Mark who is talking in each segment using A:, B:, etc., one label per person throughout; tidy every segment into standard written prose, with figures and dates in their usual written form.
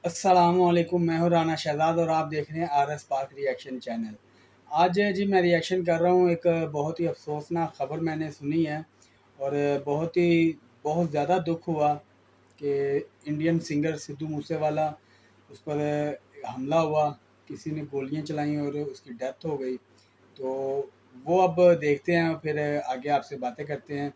A: अस्सलामुअलैकुम, मैं हूँ राना शहजाद और आप देख रहे हैं आर एस पाक रिएक्शन चैनल। आज जी मैं रिएक्शन कर रहा हूँ। एक बहुत ही अफसोसनाक ख़बर मैंने सुनी है और बहुत ज़्यादा दुख हुआ कि इंडियन सिंगर सिद्धू मूसेवाला उस पर हमला हुआ, किसी ने गोलियाँ चलाई और उसकी डेथ हो गई। तो वो अब देखते हैं, फिर आगे आपसे बातें करते हैं।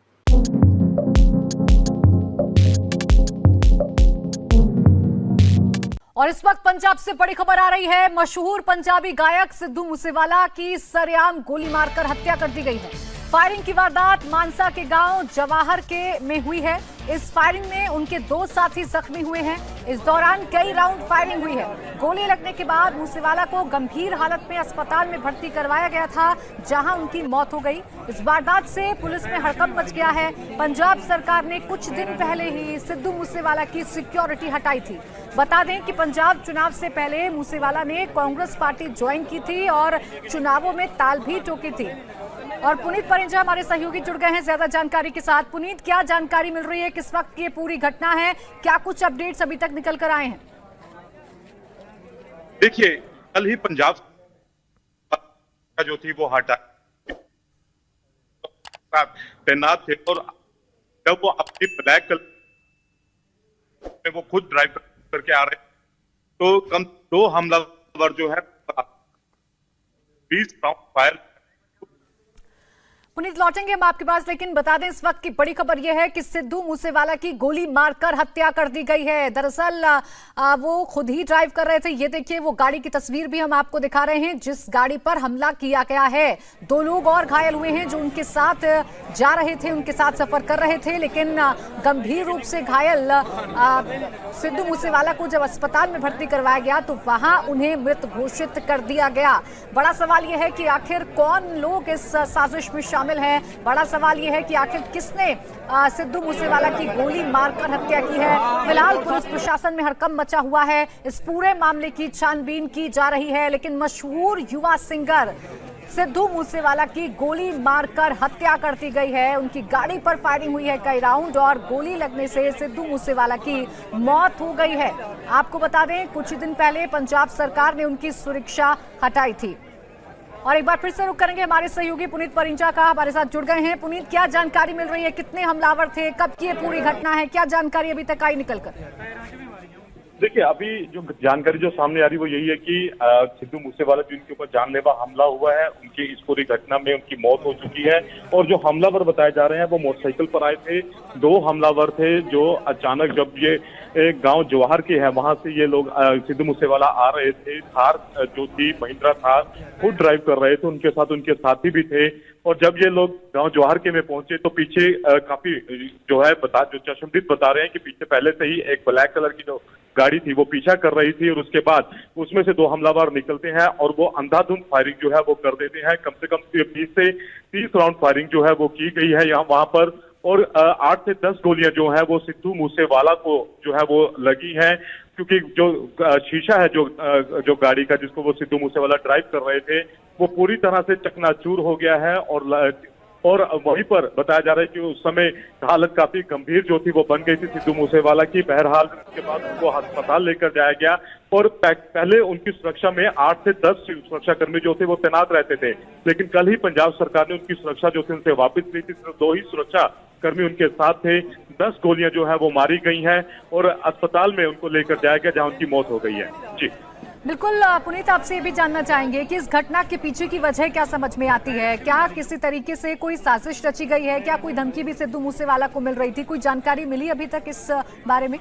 B: और इस वक्त पंजाब से बड़ी खबर आ रही है। मशहूर पंजाबी गायक सिद्धू मूसेवाला की सरेआम गोली मारकर हत्या कर दी गई है। फायरिंग की वारदात मानसा के गांव जवाहर के में हुई है। इस फायरिंग में उनके 2 साथी जख्मी हुए हैं। इस दौरान कई राउंड फायरिंग हुई है। गोली लगने के बाद मूसेवाला को गंभीर हालत में अस्पताल में भर्ती करवाया गया था, जहां उनकी मौत हो गई। इस वारदात से पुलिस में हड़कंप मच गया है। पंजाब सरकार ने कुछ दिन पहले ही सिद्धू मूसेवाला की सिक्योरिटी हटाई थी। बता दें कि पंजाब चुनाव से पहले मूसेवाला ने कांग्रेस पार्टी ज्वाइन की थी और चुनावों में ताल भी ठोकी थी। और पुनीत परिंजा हमारे सहयोगी जुड़ गए हैं ज्यादा जानकारी के साथ। पुनीत, क्या जानकारी मिल रही है, किस वक्त ये पूरी घटना है, क्या कुछ अपडेट्स अभी तक निकल कर आए हैं?
C: देखिए, कल ही पंजाब जो थी वो हटा तैनात थे और जब वो अपनी ब्लैक कलर में वो खुद ड्राइव करके आ रहे तो कम 2 हमलावर जो है 20 राउंड फायर।
B: पुनीत, लौटेंगे हम आपके पास, लेकिन बता दें इस वक्त की बड़ी खबर यह है कि सिद्धू मूसेवाला की गोली मारकर हत्या कर दी गई है। दरअसल वो खुद ही ड्राइव कर रहे थे। ये देखिए, वो गाड़ी की तस्वीर भी हम आपको दिखा रहे हैं जिस गाड़ी पर हमला किया गया है। 2 लोग और घायल हुए हैं जो उनके साथ जा रहे थे, उनके साथ सफर कर रहे थे, लेकिन गंभीर रूप से घायल सिद्धू मूसेवाला को जब अस्पताल में भर्ती करवाया गया तो वहां उन्हें मृत घोषित कर दिया गया। बड़ा सवाल यह है कि आखिर कौन लोग इस साजिश में शामिल है। बड़ा सवाल यह है कि आखिर किसने सिद्धू मूसेवाला की गोली मारकर हत्या की है। फिलहाल पुलिस प्रशासन में हड़कंप मचा हुआ है। इस पूरे मामले की छानबीन की जा रही है, लेकिन मशहूर युवा सिंगर सिद्धू मूसेवाला की गोली मारकर हत्या कर दी गई है। उनकी गाड़ी पर फायरिंग हुई है कई राउंड और गोली लगने से सिद्धू मूसेवाला की मौत हो गई है। आपको बता दें, कुछ ही दिन पहले पंजाब सरकार ने उनकी सुरक्षा हटाई थी। और एक बार फिर से रुक करेंगे, हमारे सहयोगी पुनीत परिंजा का हमारे साथ जुड़ गए हैं। पुनीत, क्या जानकारी मिल रही है, कितने हमलावर थे, कब की ये पूरी घटना है, क्या जानकारी अभी तक आई निकलकर?
C: देखिए, अभी जो जानकारी जो सामने आ रही है वो यही है कि सिद्धू मूसेवाला जिनके ऊपर जानलेवा हमला हुआ है, उनकी इस पूरी घटना में उनकी मौत हो चुकी है। और जो हमलावर बताए जा रहे हैं वो मोटरसाइकिल पर आए थे। 2 हमलावर थे जो अचानक जब ये एक गांव जवाहर के है वहां से ये लोग सिद्धू मूसेवाला आ रहे थे। थार जो थी महिंद्रा थार खुद ड्राइव कर रहे थे, उनके साथ उनके साथी भी थे। और जब ये लोग गांव जवाहर के में पहुंचे तो पीछे काफी जो है जो चश्मदीद बता रहे हैं कि पीछे पहले से ही एक ब्लैक कलर की जो गाड़ी थी वो पीछा कर रही थी और उसके बाद उसमें से 2 हमलावर निकलते हैं और वो अंधाधुंध फायरिंग जो है वो कर देते हैं। कम से कम 20 से 30 राउंड फायरिंग जो है वो की गई है यहाँ वहां पर। और 8 से 10 गोलियां जो है वो सिद्धू मूसेवाला को जो है वो लगी हैं, क्योंकि जो शीशा है जो गाड़ी का जिसको वो सिद्धू मूसेवाला ड्राइव कर रहे थे वो पूरी तरह से चकनाचूर हो गया है। और वहीं पर बताया जा रहा है कि उस समय हालत काफी गंभीर जो थी वो बन गई थी सिद्धू मूसेवाला की। बहरहाल उसके बाद उनको अस्पताल लेकर जाया गया और पहले उनकी सुरक्षा में 8 से 10 सुरक्षाकर्मी जो थे वो तैनात रहते थे, लेकिन कल ही पंजाब सरकार ने उनकी सुरक्षा जो थी उनसे वापस ली थी। सिर्फ 2 ही सुरक्षा कर्मी उनके साथ थे। 10 गोलियां जो है वो मारी गई हैं और अस्पताल में उनको लेकर जाया गया जहां उनकी मौत हो गई है। जी
B: बिल्कुल पुनीत, आपसे ये भी जानना चाहेंगे कि इस घटना के पीछे की वजह क्या समझ में आती है? क्या किसी तरीके से कोई साजिश रची गई है? क्या कोई धमकी भी सिद्धू मूसेवाला को मिल रही थी? कोई जानकारी मिली अभी तक इस बारे में?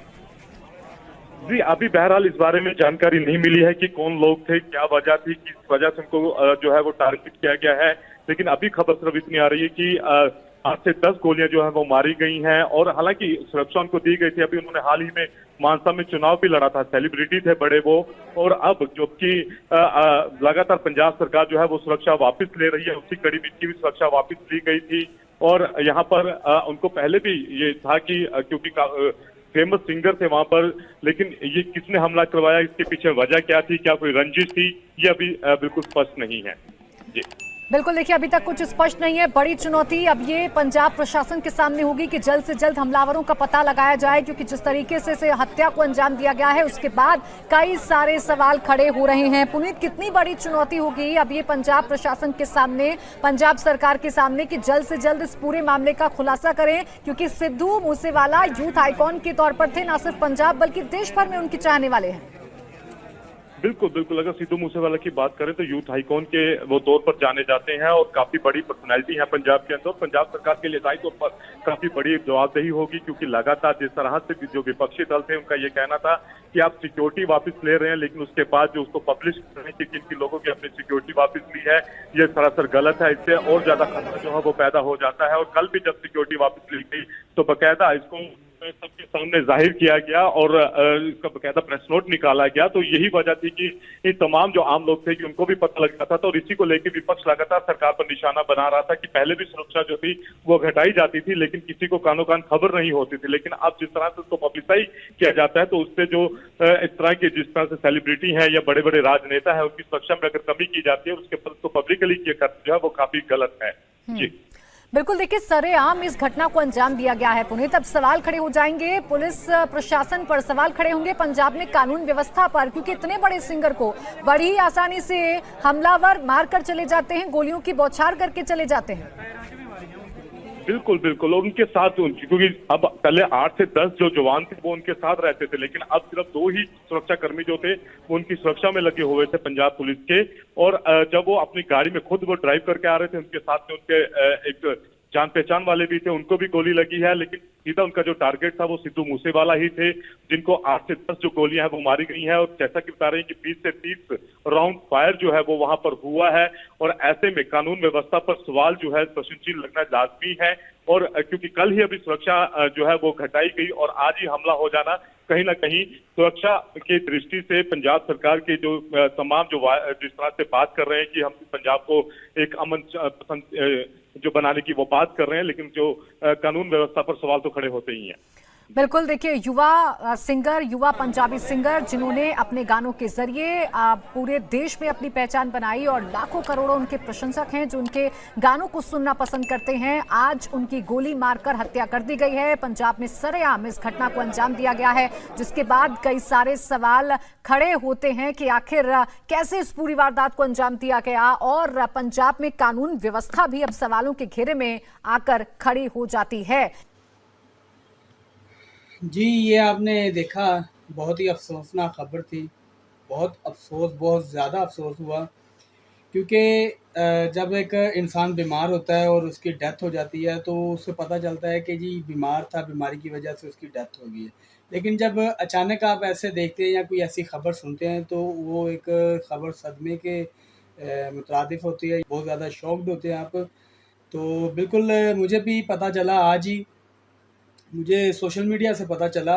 C: जी, अभी बहरहाल इस बारे में जानकारी नहीं मिली है कि कौन लोग थे, क्या वजह थी, किस वजह से उनको जो है वो टारगेट किया गया है। लेकिन अभी खबर सिर्फ इतनी आ रही है कि 8 से 10 गोलियां जो है वो मारी गई हैं और हालांकि सुरक्षा उनको दी गई थी। अभी उन्होंने हाल ही में मानसा में चुनाव भी लड़ा था, सेलिब्रिटी थे बड़े वो। और अब जबकि लगातार पंजाब सरकार जो है वो सुरक्षा वापस ले रही है, उसी कड़ी में इनकी भी सुरक्षा वापस ली गई थी। और यहाँ पर उनको पहले भी ये था कि क्योंकि फेमस सिंगर थे वहां पर, लेकिन ये किसने हमला करवाया, इसके पीछे वजह क्या थी, क्या कोई रंजिश थी, ये अभी बिल्कुल स्पष्ट नहीं है। जी
B: बिल्कुल, देखिए अभी तक कुछ स्पष्ट नहीं है। बड़ी चुनौती अब ये पंजाब प्रशासन के सामने होगी कि जल्द से जल्द हमलावरों का पता लगाया जाए, क्योंकि जिस तरीके से हत्या को अंजाम दिया गया है उसके बाद कई सारे सवाल खड़े हो रहे हैं। पुनीत, कितनी बड़ी चुनौती होगी अब ये पंजाब प्रशासन के सामने, पंजाब सरकार के सामने, कि जल्द से जल्द इस पूरे मामले का खुलासा करें, क्योंकि सिद्धू मूसेवाला यूथ आइकॉन के तौर पर थे, न सिर्फ पंजाब बल्कि देश भर में उनके चाहने वाले हैं।
C: बिल्कुल बिल्कुल, अगर सिद्धू मूसेवाला की बात करें तो यूथ आइकॉन के वो तौर पर जाने जाते हैं और काफी बड़ी पर्सनैलिटी है पंजाब के अंदर। पंजाब सरकार के लिए दायित्व पर काफी बड़ी जवाबदेही होगी, क्योंकि लगातार जिस तरह से जो विपक्षी दल थे उनका ये कहना था कि आप सिक्योरिटी वापस ले रहे हैं, लेकिन उसके बाद जो उसको पब्लिश कर रहे हैं कि किन किन लोगों की अपनी सिक्योरिटी वापस ली है, ये सरासर गलत है। इससे और ज्यादा खतरा जो है वो पैदा हो जाता है। और कल भी जब सिक्योरिटी वापस ली गई तो बाकायदा इसको सबके सामने जाहिर किया गया और इसका बकायदा प्रेस नोट निकाला गया। तो यही वजह थी कि ये तमाम जो आम लोग थे कि उनको भी पता लग जाता था, और इसी को लेकर विपक्ष लगातार सरकार पर निशाना बना रहा था कि पहले भी सुरक्षा जो थी वो घटाई जाती थी, लेकिन किसी को कानो कान खबर नहीं होती थी। लेकिन अब जिस तरह से उसको पब्लिसाइज किया जाता है तो उससे जो इस तरह के जिस तरह से सेलिब्रिटी हैं या बड़े बड़े राजनेता है उनकी सुरक्षा में अगर कमी की जाती है, उसके पर उसको पब्लिकली किया करना जो है वो काफी गलत है। जी
B: बिल्कुल, देखिए सरेआम इस घटना को अंजाम दिया गया है पुनीत। अब सवाल खड़े हो जाएंगे पुलिस प्रशासन पर, सवाल खड़े होंगे पंजाब में कानून व्यवस्था पर, क्योंकि इतने बड़े सिंगर को बड़ी आसानी से हमलावर मारकर चले जाते हैं, गोलियों की बौछार करके चले जाते हैं।
C: बिल्कुल बिल्कुल, और उनके साथ क्योंकि अब पहले 8 से 10 जो जवान थे वो उनके साथ रहते थे, लेकिन अब सिर्फ 2 ही सुरक्षा कर्मी जो थे वो उनकी सुरक्षा में लगे हुए थे पंजाब पुलिस के। और जब वो अपनी गाड़ी में खुद वो ड्राइव करके आ रहे थे, उनके साथ में उनके एक जान पहचान वाले भी थे, उनको भी गोली लगी है। लेकिन सीधा उनका जो टारगेट था वो सिद्धू मूसेवाला ही थे, जिनको 8 से 10 जो गोलियां हैं वो मारी गई हैं। और जैसा कि बता रहे हैं कि 20 से 30 राउंड फायर जो है वो वहां पर हुआ है। और ऐसे में कानून व्यवस्था पर सवाल जो है प्रश्नचिन्ह लगना लाजमी है। और क्योंकि कल ही अभी सुरक्षा जो है वो घटाई गई और आज ही हमला हो जाना कहीं ना कहीं सुरक्षा की दृष्टि से पंजाब सरकार के जो तमाम जो जिस तरह से बात कर रहे हैं कि हम पंजाब को एक अमन पसंद जो बनाने की वो बात कर रहे हैं, लेकिन जो कानून व्यवस्था पर सवाल तो खड़े होते ही हैं।
B: बिल्कुल, देखिए युवा सिंगर, युवा पंजाबी सिंगर जिन्होंने अपने गानों के जरिए पूरे देश में अपनी पहचान बनाई और लाखों करोड़ों उनके प्रशंसक हैं जो उनके गानों को सुनना पसंद करते हैं, आज उनकी गोली मारकर हत्या कर दी गई है। पंजाब में सरेआम इस घटना को अंजाम दिया गया है, जिसके बाद कई सारे सवाल खड़े होते हैं कि आखिर कैसे इस पूरी वारदात को अंजाम दिया गया। और पंजाब में कानून व्यवस्था भी अब सवालों के घेरे में आकर खड़ी हो जाती है।
A: जी, ये आपने देखा, बहुत ही अफ़सोसनाक ख़बर थी। बहुत ज़्यादा अफ़सोस हुआ, क्योंकि जब एक इंसान बीमार होता है और उसकी डेथ हो जाती है तो उससे पता चलता है कि जी बीमार था, बीमारी की वजह से उसकी डेथ हो गई है। लेकिन जब अचानक आप ऐसे देखते हैं या कोई ऐसी ख़बर सुनते हैं तो वो एक ख़बर सदमे के मुतरादिफ़ होती है, बहुत ज़्यादा शॉक्ड होते हैं आप। तो बिल्कुल मुझे भी पता चला आज ही, मुझे सोशल मीडिया से पता चला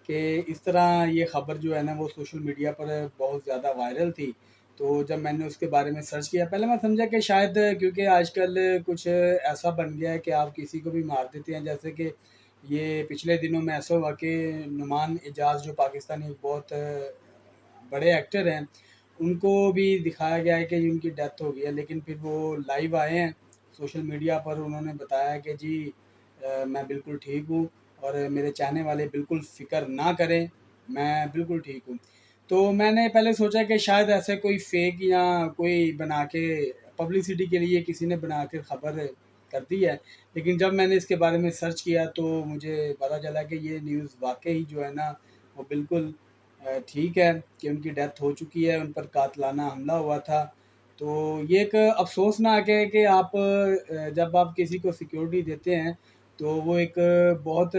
A: कि इस तरह ये ख़बर जो है ना वो सोशल मीडिया पर बहुत ज़्यादा वायरल थी। तो जब मैंने उसके बारे में सर्च किया, पहले मैं समझा कि शायद क्योंकि आजकल कुछ ऐसा बन गया है कि आप किसी को भी मार देते हैं। जैसे कि ये पिछले दिनों में ऐसा हुआ कि नुमान एजाज जो पाकिस्तानी एक बहुत बड़े एक्टर हैं, उनको भी दिखाया गया है कि उनकी डेथ हो गई है। लेकिन फिर वो लाइव आए हैं सोशल मीडिया पर, उन्होंने बताया कि जी मैं बिल्कुल ठीक हूँ और मेरे चाहने वाले बिल्कुल फ़िक्र ना करें, मैं बिल्कुल ठीक हूँ। तो मैंने पहले सोचा कि शायद ऐसे कोई फ़ेक या कोई बना के पब्लिसिटी के लिए किसी ने बना के ख़बर कर दी है। लेकिन जब मैंने इसके बारे में सर्च किया तो मुझे पता चला कि ये न्यूज़ वाक़ई जो है ना वो बिल्कुल ठीक है, कि उनकी डेथ हो चुकी है, उन पर कातलाना हमला हुआ था। तो ये एक अफ़सोसनाक है कि आप जब आप किसी को सिक्योरिटी देते हैं तो वो एक बहुत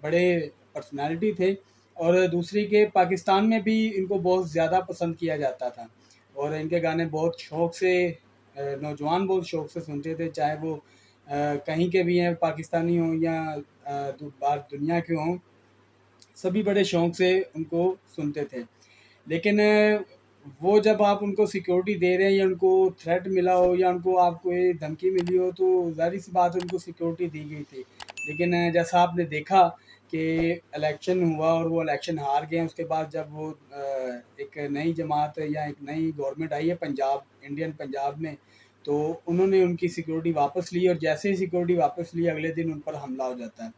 A: बड़े पर्सनैलिटी थे, और दूसरी के पाकिस्तान में भी इनको बहुत ज़्यादा पसंद किया जाता था और इनके गाने बहुत शौक़ से नौजवान बहुत शौक़ से सुनते थे, चाहे वो कहीं के भी हैं, पाकिस्तानी हों या बाहर दुनिया के हों, सभी बड़े शौक़ से उनको सुनते थे। लेकिन वो जब आप उनको सिक्योरिटी दे रहे हैं या उनको थ्रेट मिला हो या उनको आपको ये धमकी मिली हो तो ज़ाहिर-सी बात है उनको सिक्योरिटी दी गई थी। लेकिन जैसा आपने देखा कि इलेक्शन हुआ और वो इलेक्शन हार गए, उसके बाद जब वो एक नई जमात या एक नई गवर्नमेंट आई है पंजाब, इंडियन पंजाब में, तो उन्होंने उनकी सिक्योरिटी वापस ली और जैसे ही सिक्योरिटी वापस ली अगले दिन उन पर हमला हो जाता है।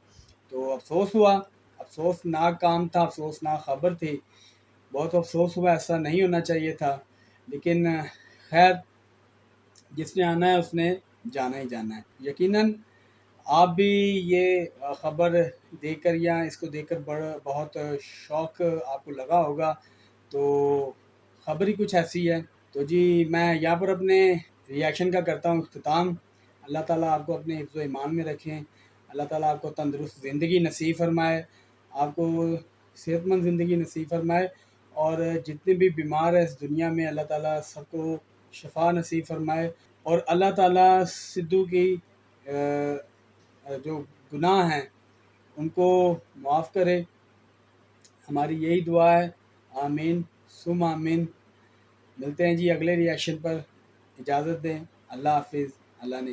A: तो अफ़सोस हुआ, अफ़सोसनाक काम था, अफ़सोसनाक ख़बर थी, बहुत अफ़सोस हुआ, ऐसा नहीं होना चाहिए था। लेकिन खैर जिसने आना है उसने जाना ही जाना है। यकीनन आप भी ये ख़बर देखकर या इसको देखकर बहुत शौक़ आपको लगा होगा। तो ख़बर ही कुछ ऐसी है। तो जी मैं यहाँ पर अपने रिएक्शन का करता हूँ इख्तिताम। अल्लाह ताला आपको अपने हिफ्ज़ व ईमान में रखें। अल्लाह ताला आपको तंदुरुस्त ज़िंदगी नसीब फ़रमाए, आपको सेहतमंद ज़िंदगी नसीब फ़रमाए और जितने भी बीमार हैं इस दुनिया में अल्लाह ताला सबको शिफ़ा नसीब फ़रमाए और अल्लाह ताला सिद्धू की जो गुनाह हैं उनको माफ़ करे। हमारी यही दुआ है। आमीन सुम आमीन। मिलते हैं जी अगले रिएक्शन पर। इजाज़त दें। अल्लाह हाफ़िज़। अल्लाह ने